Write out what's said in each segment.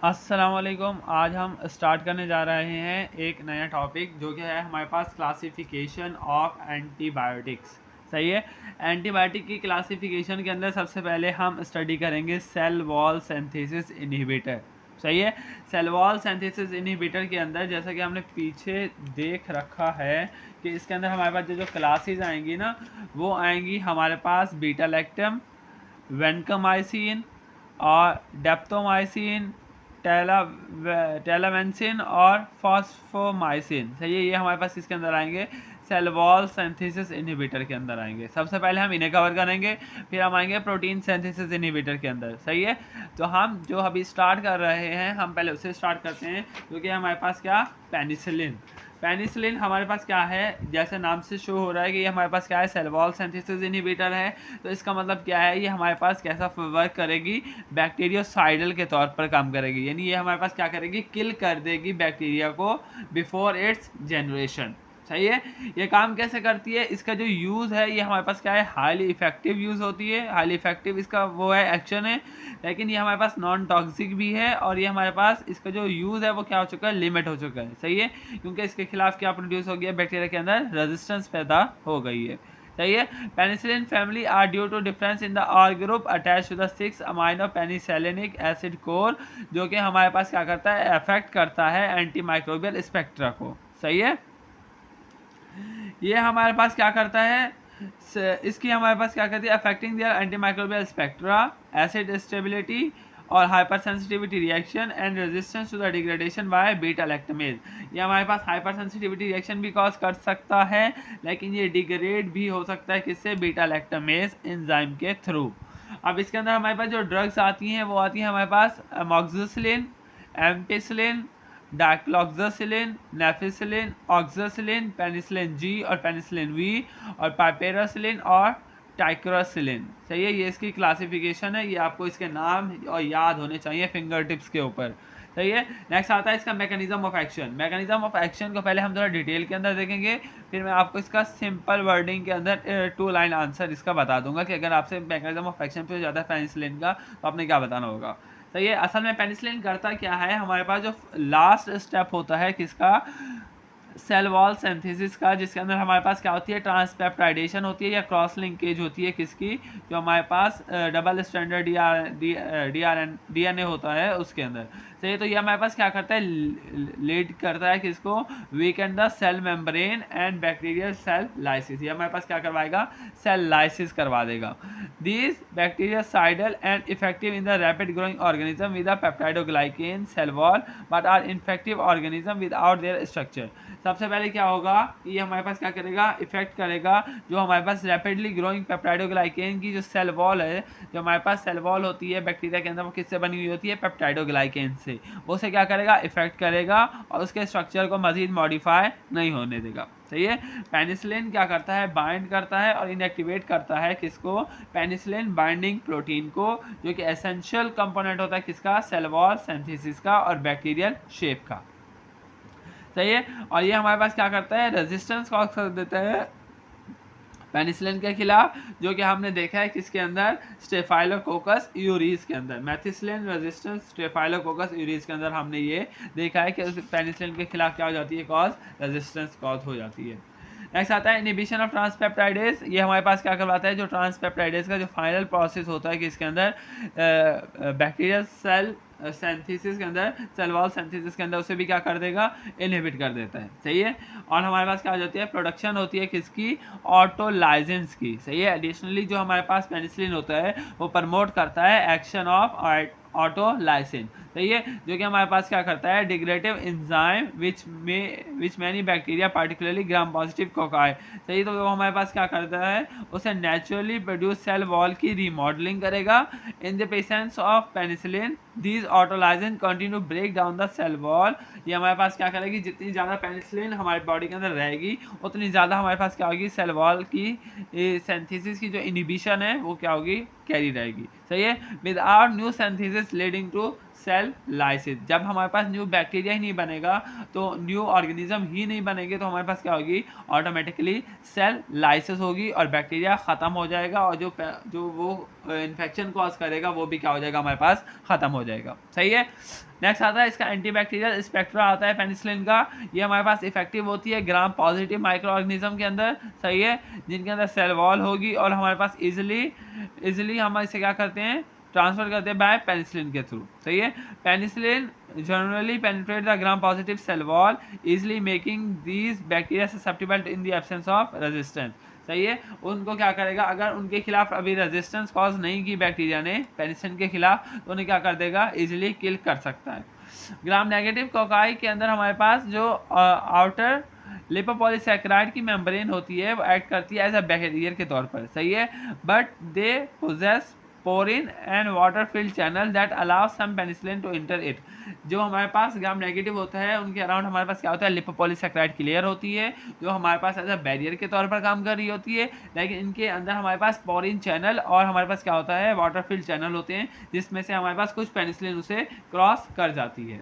अस्सलाम वालेकुम। आज हम स्टार्ट करने जा रहे हैं एक नया टॉपिक जो कि है हमारे पास क्लासिफिकेशन ऑफ एंटीबायोटिक्स। सही है। एंटीबायोटिक की क्लासिफिकेशन के अंदर सबसे पहले हम स्टडी करेंगे सेल वॉल सिंथेसिस इनहिबिटर। सही है। सेल वॉल सिंथेसिस इनहिबिटर के अंदर जैसा कि हमने पीछे देख रखा है कि इसके अंदर हमारे पास जो क्लासेस आएंगी ना, वो आएंगी हमारे पास बीटा लैक्टम, वेनकामाइसिन और डेप्टोमाइसिन, टेला टेलामेंसिन और फॉस्फोमाइसिन। सही है। ये हमारे पास इसके अंदर आएंगे, सेल वॉल सिंथेसिस इनहिबिटर के अंदर आएंगे। सबसे पहले हम इन्हें कवर करेंगे, फिर हम आएंगे प्रोटीन सिंथेसिस इनहिबिटर के अंदर। सही है। तो हम जो अभी स्टार्ट कर रहे हैं, हम पहले उससे स्टार्ट करते हैं, क्योंकि हमारे पास क्या, पेनिसिलिन। पेनिसिलिन हमारे पास क्या है, जैसे नाम से शो हो रहा है कि ये हमारे पास क्या है, सेल वॉल सिंथेसिस इनहिबिटर है। तो इसका मतलब क्या है, ये हमारे पास कैसा वर्क करेगी, बैक्टीरियोसाइडल के तौर पर काम करेगी। यानी ये हमारे पास क्या करेगी, किल कर देगी बैक्टीरिया को बिफोर इट्स जनरेशन। सही है। ये काम कैसे करती है, इसका जो यूज़ है ये हमारे पास क्या है, हाईली इफेक्टिव यूज़ होती है। हाईली इफेक्टिव इसका वो है, एक्शन है। लेकिन ये हमारे पास नॉन टॉक्सिक भी है, और ये हमारे पास इसका जो यूज़ है वो क्या हो चुका है, लिमिट हो चुका है। सही है। क्योंकि इसके खिलाफ क्या प्रोड्यूस हो गया, बैक्टीरिया के अंदर रेजिस्टेंस पैदा हो गई है। सही है। Penicillin family are due to difference in the R group attach to the 6 amino penicillinic acid core, जो कि हमारे पास क्या करता है, अफेक्ट करता है एंटी माइक्रोबियल स्पेक्ट्रा को। सही है। ये हमारे पास क्या करता है, इसकी हमारे पास क्या करती है, affecting their antimicrobial spectra, acid stability और hypersensitivity reaction and resistance to the degradation by beta lactamase. ये हमारे पास हाइपर सेंसिटिविटी रिएक्शन भी कॉज कर सकता है, लेकिन ये डिग्रेड भी हो सकता है किससे, बीटा लैक्टमेज एंजाइम के थ्रू। अब इसके अंदर हमारे पास जो ड्रग्स आती हैं वो आती हैं हमारे पास amoxicillin, ampicillin, dicloxacillin, nafcillin, oxacillin, penicillin G और पेनिसिलिन वी, और पाइपेरासिलिन और टाइक्रोसिलिन। सही है। ये इसकी क्लासिफिकेशन है, ये आपको इसके नाम और याद होने चाहिए फिंगर टिप्स के ऊपर। सही है। नेक्स्ट आता है इसका mechanism of action. Mechanism of action को पहले हम थोड़ा डिटेल के अंदर देखेंगे, फिर मैं आपको इसका सिंपल वर्डिंग के अंदर 2 लाइन आंसर इसका बता दूंगा कि अगर आपसे मैकेनिज्म ऑफ एक्शन पे ज़्यादा पेनिसिलिन का, तो आपने क्या बताना होगा। तो ये असल में पेनिसिलिन करता क्या है, हमारे पास जो लास्ट स्टेप होता है किसका, सेल वॉल सिंथेसिस का, जिसके अंदर हमारे पास क्या होती है, ट्रांसपेप्टाइडेशन होती है या क्रॉस लिंकेज होती है किसकी, जो हमारे पास डबल स्टैंडर्ड डीएनए होता है उसके अंदर। सही। तो ये हमारे पास क्या करता है, लीड करता है किसको, weakened the cell membrane and bacterial cell lysis. ये हमारे पास क्या करवाएगा, सेल लाइसिस करवा देगा। These bactericidal and effective in the rapid growing organism with a peptidoglycan cell wall but are infective organism without their structure। सबसे पहले क्या होगा, ये हमारे पास क्या करेगा, इफेक्ट करेगा जो हमारे पास रैपिडली ग्रोइंग पेप्टाइडोग्लाइकेन की जो सेल वॉल है, जो हमारे पास सेल वॉल होती है बैक्टीरिया के अंदर, वो किससे बनी हुई होती है, पेप्टाइडोग्लाइकेन से। वो से क्या करेगा, इफेक्ट करेगा और उसके स्ट्रक्चर को मजीद मॉडिफाई नहीं होने देगा। सही है। पेनिसिलिन क्या करता है, बाइंड करता है और इनएक्टिवेट करता है किसको, पेनिसिलिन बाइंडिंग प्रोटीन को, जो कि एसेंशियल कंपोनेंट होता है किसका, सेल वॉल सिंथेसिस का और बैक्टीरियल शेप का। सही है। और ये हमारे पास क्या करता है, रेजिस्टेंस कॉज कर देता है पेनिसिलिन के खिलाफ, जो कि हमने देखा है किसके अंदर, स्टेफाइलोकोकस यूरीज के अंदर। मेथिसिलिन रेजिस्टेंस स्टेफाइलोकोकस यूरीज के अंदर हमने ये देखा है कि पेनिसिलिन के खिलाफ क्या हो जाती है, कॉज, रेजिस्टेंस कॉज हो जाती है। नेक्स्ट आता है इनहिबिशन ऑफ ट्रांसपेप्टाइडेज। ये हमारे पास क्या करवाता है, जो ट्रांसपेप्टाइडेज का जो फाइनल प्रोसेस होता है कि इसके अंदर बैक्टीरियल सेल सिंथेसिस के अंदर, सेल वॉल सिंथेसिस के अंदर, उसे भी क्या कर देगा, इनहिबिट कर देता है। सही है। और हमारे पास क्या हो जाती है, प्रोडक्शन होती है किसकी, ऑटोलाइजेंस की। सही है। एडिशनली जो हमारे पास पेनिसिलिन होता है वो प्रमोट करता है एक्शन ऑफ ऑटोलाइसिन। सही है। जो कि हमारे पास क्या करता है, degradative enzyme which many bacteria particularly gram positive cocci. सही। तो वो हमारे पास क्या करता है, उसे नेचुरली प्रोड्यूस सेल वॉल की रीमॉडलिंग करेगा। In the presence of penicillin these autolysin continue break down the cell wall. ये हमारे पास क्या करेगी, जितनी ज़्यादा पेनिसिलिन हमारे बॉडी के अंदर रहेगी उतनी ज़्यादा हमारे पास क्या होगी, सेल वॉल की सिंथेसिस की जो इनहिबिशन है वो क्या होगी, कैरी रहेगी। सही है। Without new synthesis leading to cell lysis. जब हमारे पास न्यू बैक्टीरिया ही नहीं बनेगा, तो न्यू ऑर्गेनिज्म ही नहीं बनेंगे, तो हमारे पास क्या होगी, ऑटोमेटिकली सेल लाइसिस होगी और बैक्टीरिया ख़त्म हो जाएगा, और जो वो इन्फेक्शन कॉज करेगा वो भी क्या हो जाएगा, हमारे पास ख़त्म हो जाएगा। सही है। नेक्स्ट आता है इसका एंटीबैक्टीरियल स्पेक्ट्रा आता है पेनिसिलिन का। ये हमारे पास इफेक्टिव होती है ग्राम पॉजिटिव माइक्रो ऑर्गेनिज्म के अंदर। सही है, जिनके अंदर सेल वॉल होगी और हमारे पास इजिली हम इसे क्या करते हैं, ट्रांसफर करते हैं बाय पेनिसिलिन के थ्रू। सही है। Penicillin generally penetrate the gram positive cell wall easily making these bacteria susceptible in the absence of resistance. सही है, उनको क्या करेगा, अगर उनके खिलाफ अभी रेजिस्टेंस कॉज नहीं की बैक्टीरिया ने पेनिसिलिन के खिलाफ, तो उन्हें क्या कर देगा, इजिली किल कर सकता है। ग्राम नेगेटिव कोकाई के अंदर हमारे पास जो आउटर लिपोपॉलीसैकेराइड की मेम्ब्रेन होती है वो एक्ट करती है एज अ बैरियर के तौर पर। सही है, but they possess porin and water filled channel that allow some penicillin to enter it. जो हमारे पास ग्राम नेगेटिव होता है उनके अराउंड हमारे पास क्या होता है, लिपोपॉलीसैकेराइड की लेयर होती है जो हमारे पास एज अ बैरियर के तौर पर काम कर रही होती है, लेकिन इनके अंदर हमारे पास पोरिन चैनल और हमारे पास क्या होता है, वाटर फिल्ड चैनल होते हैं, जिसमें से हमारे पास कुछ पेनिसिलिन उसे क्रॉस कर जाती है।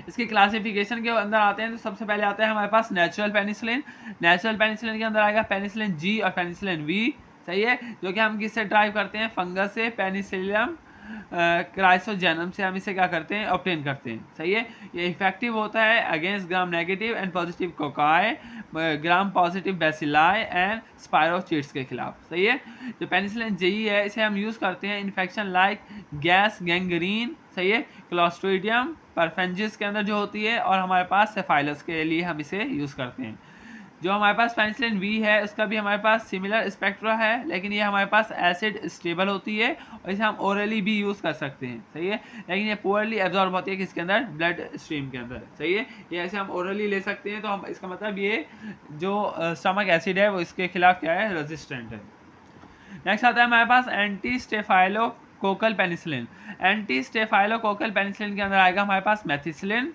इसकी क्लासिफिकेशन के अंदर आते हैं तो सबसे पहले आता है हमारे पास नेचुरल पेनिसिलिन। नेचुरल पेनिसिलिन के अंदर आएगा पेनिसिलिन जी और पेनिसिलिन वी। सही है, जो कि हम किससे ड्राइव करते हैं, फंगस से, पेनिसिलियम क्राइसोजेनम से हम इसे क्या करते हैं, ऑब्टेन करते हैं। सही है, ये इफेक्टिव होता है against gram negative and positive cocci, gram positive bacilli and spirochaetes के खिलाफ। सही है, जो पेनिसिलिन जी है इसे हम यूज़ करते हैं इन्फेक्शन लाइक गैस गैंग्रीन। सही है, क्लोस्ट्रीडियम परफेंजिस के अंदर जो होती है, और हमारे पास सेफाइलस के लिए हम इसे यूज़ करते हैं। जो हमारे पास पेनिसिलिन वी है उसका भी हमारे पास सिमिलर स्पेक्ट्रा है, लेकिन ये हमारे पास एसिड स्टेबल होती है और इसे हम ओरली भी यूज़ कर सकते हैं। सही है, लेकिन ये पुअरली एब्जॉर्ब होती है किसके अंदर, ब्लड स्ट्रीम के अंदर। सही है, ये ऐसे हम ओरली ले सकते हैं, तो हम इसका मतलब ये जो स्टमक एसिड है वो इसके खिलाफ क्या है, रेजिस्टेंट है। नेक्स्ट आता है हमारे पास anti staphylococcal penicillin. Anti staphylococcal penicillin के अंदर आएगा हमारे पास मेथिसिलिन,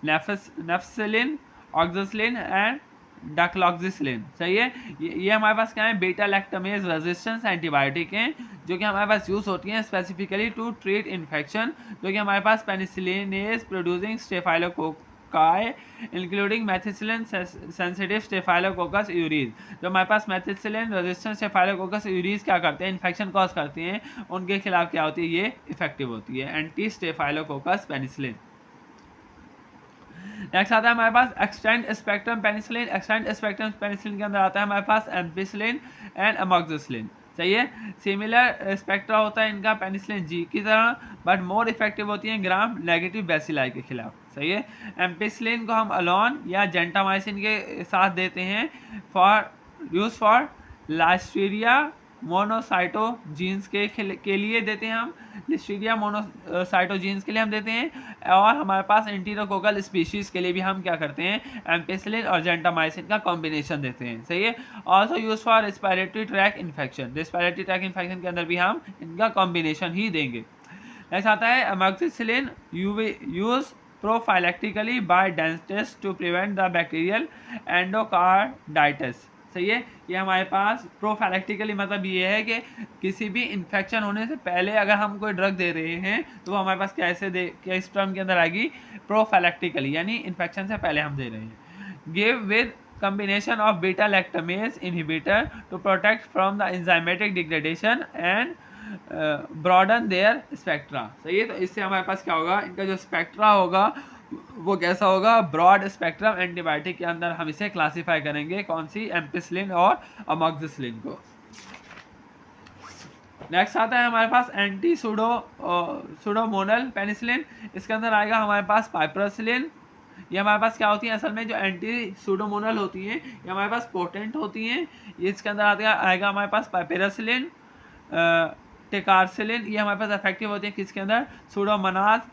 नेफ्सिलिन, ऑक्सिसिलिन एंड डाक्लॉक्सिसिलिन। सही है, ये हमारे पास क्या है, बीटा लैक्टमेज रेजिस्टेंस एंटीबायोटिक हैं, जो कि हमारे पास यूज होती हैं स्पेसिफिकली टू ट्रीट इन्फेक्शन, जो कि हमारे पास penicillinase producing staphylococci including methicillin sensitive staphylococcus aureus. जो हमारे पास मेथिसिलिन रेजिस्टेंट स्टेफाइलोकोकस यूरीज क्या करते हैं, इन्फेक्शन कॉज करते हैं, उनके खिलाफ क्या होती है, ये इफेक्टिव होती है एंटी स्टेफाइलोकोकस पेनिसिलिन। नेक्स्ट आता है हमारे पास extend spectrum penicillin. Extend spectrum penicillin के अंदर आता है हमारे पास एम्पिसिलिन एंड अमोक्सिसिलिन। सही है, सिमिलर स्पेक्ट्रा होता है इनका पेनिसिलिन जी की तरह, बट मोर इफेक्टिव होती है ग्राम नेगेटिव बेसिलाई के खिलाफ। सही है, एम्पिसिलिन को हम अलोन या जेंटामाइसिन के साथ देते हैं फॉर लाइस्टीरिया मोनोसाइटोजीन्स के लिए देते हैं हम, लिस्टीरिया मोनोसाइटोजीन्स के लिए हम देते हैं, और हमारे पास एंटीरोकोकल स्पीशीज के लिए भी हम क्या करते हैं, एम्पिसिलिन और जेंटामाइसिन का कॉम्बिनेशन देते हैं। सही है, also use for respiratory tract infection. Respiratory tract infection के अंदर भी हम इनका कॉम्बिनेशन ही देंगे। नेक्स्ट आता है amoxicillin use prophylactically by dentist to prevent the bacterial endocarditis. सही है, ये हमारे पास प्रोफाइलेक्टिकली मतलब ये है कि किसी भी इन्फेक्शन होने से पहले अगर हम कोई ड्रग दे रहे हैं तो वो हमारे पास किस टर्म के अंदर आएगी, प्रोफाइलेक्टिकली, यानी इन्फेक्शन से पहले हम दे रहे हैं। Give with combination of beta lactamase inhibitor to protect from the enzymatic degradation and broaden their spectra। सही है, तो इससे हमारे पास क्या होगा, इनका जो स्पेक्ट्रा होगा वो कैसा होगा, ब्रॉड स्पेक्ट्रम एंटीबायोटिक के अंदर हम इसे क्लासिफाई करेंगे, कौन सी, एम्पिसिलिन और अमोक्सिसिलिन को। नेक्स्ट आता है हमारे पास एंटी सूडोमोनल पेनिसिलिन। इसके अंदर आएगा हमारे पास पाइपरासिलिन। ये हमारे पास क्या होती है, असल में जो एंटी सूडोमोनल होती हैं ये हमारे पास पोटेंट होती हैं। ये इसके अंदर आएगा हमारे पास पाइपेरासिलिन, टेकारसिलिन। ये हमारे पास इफेक्टिव होती है किसके अंदर, सूडोमोनास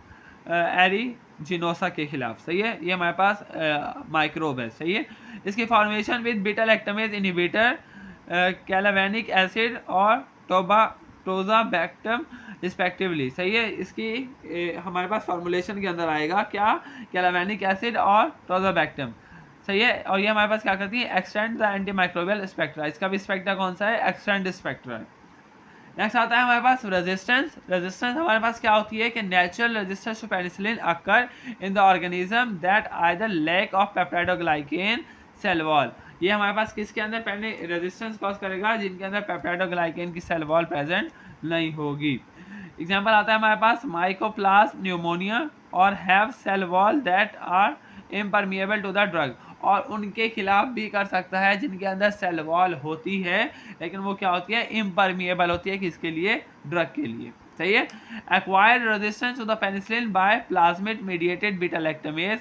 एरिजिनोसा के खिलाफ। सही है, ये हमारे पास माइक्रोब है। सही है, इसकी formation with beta lactamase inhibitor, clavulanic acid और टोजाबैक्टम रिस्पेक्टिवली। सही है, इसकी हमारे पास फॉर्मुलेशन के अंदर आएगा क्या, कैलावेनिक एसिड और टोजाबैक्टम। सही है, और ये हमारे पास क्या करती है, extend the anti microbial spectra. इसका भी स्पेक्ट्रा कौन सा है, एक्सटेंड स्पेक्ट्रा है। नेक्स्ट आता है हमारे पास रेजिस्टेंस। रेजिस्टेंस हमारे पास क्या होती है कि natural resistance to penicillin occur in the organism that either lack of peptidoglycan cell wall. ये हमारे पास किसके अंदर रेजिस्टेंस कॉज करेगा, जिनके अंदर पेप्टाइडोग्लाइकेन की सेल वॉल प्रेजेंट नहीं होगी। एग्जाम्पल आता है हमारे पास माइकोप्लाज्म न्यूमोनिया और have cell wall that are impermeable to the drug, और उनके खिलाफ भी कर सकता है जिनके अंदर सेल वॉल होती है लेकिन वो क्या होती है, इम्परमिएबल होती है, किसके लिए, ड्रग के लिए। सही है। Acquired resistance to the penicillin by plasmid mediated beta lactamase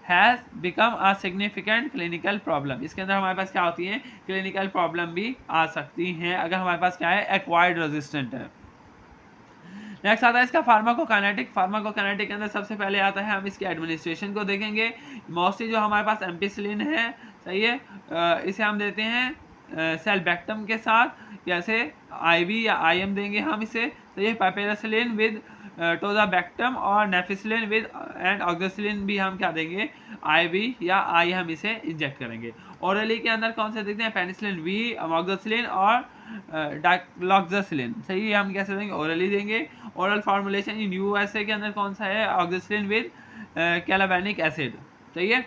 has become a significant clinical problem. इसके अंदर हमारे पास क्या होती है, क्लिनिकल प्रॉब्लम भी आ सकती हैं अगर हमारे पास क्या है, एक्वायर्ड रेजिस्टेंट है। नेक्स्ट आता है इसका फार्माकोकाइनेटिक। फार्माकोकाइनेटिक के अंदर सबसे पहले आता है हम इसके एडमिनिस्ट्रेशन को देखेंगे। मोस्टली जो हमारे पास एम्पिसिलिन है, सही है, इसे हम देते हैं सेल्बैक्टम के साथ, जैसे आईवी या आईएम देंगे हम इसे। तो ये पाइपेरासिलिन विद टोजाबैक्टम और नेफिसिलिन विद एंड ऑक्सीसिलिन भी हम क्या देंगे, आईवी या आई हम इसे इंजेक्ट करेंगे। ओरली के अंदर कौन से देखते हैं, पेनिसिलिन वी, अमोक्सिसिलिन और डाइक्लोक्सासिलिन। सही है, हम कैसे देंगे, ओरली देंगे। ओरल फॉर्मुलेशन इन यूएसए के अंदर कौन सा है, ऑक्सीसिलिन विद कैलावेनिक एसिड। सही है।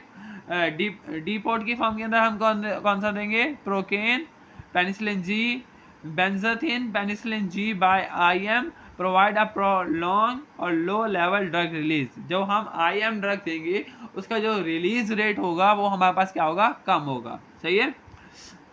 डीपोर्ट की फॉर्म के अंदर हम कौन सा देंगे, procaine, penicillin G, benzathine, penicillin G by IM provide a prolong और लो लेवल ड्रग रिलीज। जो हम आईएम ड्रग देंगे उसका जो रिलीज रेट होगा वो हमारे पास क्या होगा, कम होगा। सही है।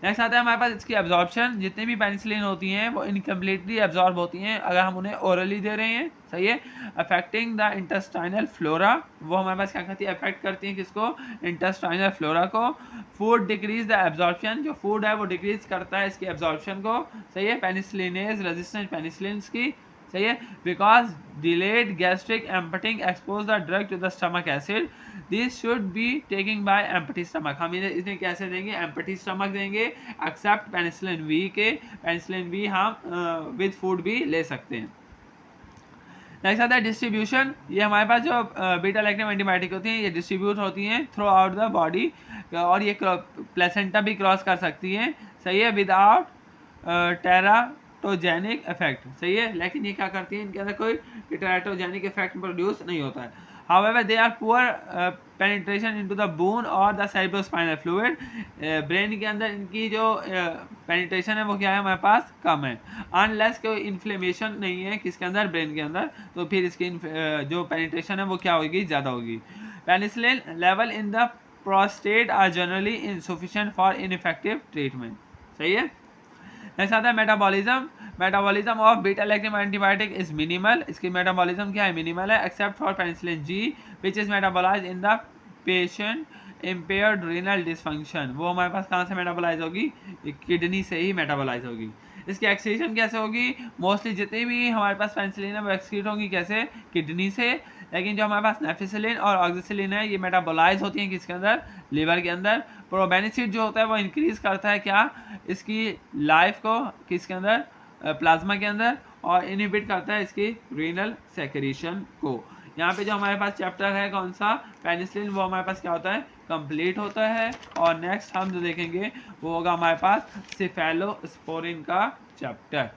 नेक्स्ट आता है हमारे पास इसकी एब्जॉर्प्शन। जितनी भी पेनिसिलिन होती हैं वो इनकम्प्लीटली एब्जॉर्ब होती हैं अगर हम उन्हें ओरली दे रहे हैं। सही है। अफेक्टिंग द इंटेस्टाइनल फ्लोरा, वो हमारे पास क्या करती है, अफेक्ट करती हैं किसको, इंटेस्टाइनल फ्लोरा को। फूड डिक्रीज द एब्जॉर्प्शन, जो फूड है वो डिक्रीज करता है इसकी एब्जॉर्प्शन को। सही है। पेनिसिलिनेज रेजिस्टेंट पेनिसिलिन की, सही है, because delayed gastric emptying expose the drug to the stomach acid, this should be taking by empty stomach. हम इन्हें कैसे देंगे, एम्पटी स्टमक देंगे, except penicillin V K. Penicillin V हम विद फूड भी ले सकते हैं। नेक्स्ट आता है डिस्ट्रीब्यूशन। ये हमारे पास जो बीटा लैक्टम एंटीबायोटिक होती हैं ये डिस्ट्रीब्यूट होती हैं थ्रू आउट द बॉडी, और ये प्लेसेंटा भी क्रॉस कर सकती हैं। सही है, विदाउट टेराटोजेनिक इफेक्ट। सही है, लेकिन ये क्या करती है, इनके अंदर कोई टेराटोजेनिक इफेक्ट प्रोड्यूस नहीं होता है। However, they are poor penetration into the bone or the cerebrospinal fluid. Brain के अंदर इनकी जो पेनिट्रेशन है वो क्या है, हमारे पास कम है। अनलेस कोई इन्फ्लेमेशन नहीं है किसके अंदर, ब्रेन के अंदर, तो फिर इसकी जो पेनिट्रेशन है वो क्या होगी, ज़्यादा होगी। Penicillin level in the prostate are generally insufficient for ineffective treatment. सही है। नेक्स्ट आता है metabolism. Metabolism of beta lactam antibiotic is minimal. इसकी मेटाबॉलिज्म क्या है, मिनिमल है, except for penicillin G which is metabolize in the patient impaired renal dysfunction. वो हमारे पास कहाँ से मेटाबोलाइज होगी, किडनी से ही मेटाबोलाइज होगी। इसकी एक्सक्रीशन कैसे होगी, मोस्टली जितनी भी हमारे पास पेनिसिलिन है वो एक्सक्रीट होंगी कैसे, किडनी से। लेकिन जो हमारे पास नेफिसिलिन और ऑक्सीसिलिन है ये मेटाबोलाइज होती हैं किसके अंदर, लिवर के अंदर। प्रोबेनिसिड जो होता है वो इंक्रीज करता है क्या, इसकी लाइफ को किसके अंदर, प्लाज्मा के अंदर, और इनहिबिट करता है इसकी रीनल सेक्रेशन को। यहाँ पे जो हमारे पास चैप्टर है कौन सा, पेनिसिलिन, वो हमारे पास क्या होता है, कंप्लीट होता है। और नेक्स्ट हम जो देखेंगे वो होगा हमारे पास सिफेलोस्पोरिन का चैप्टर।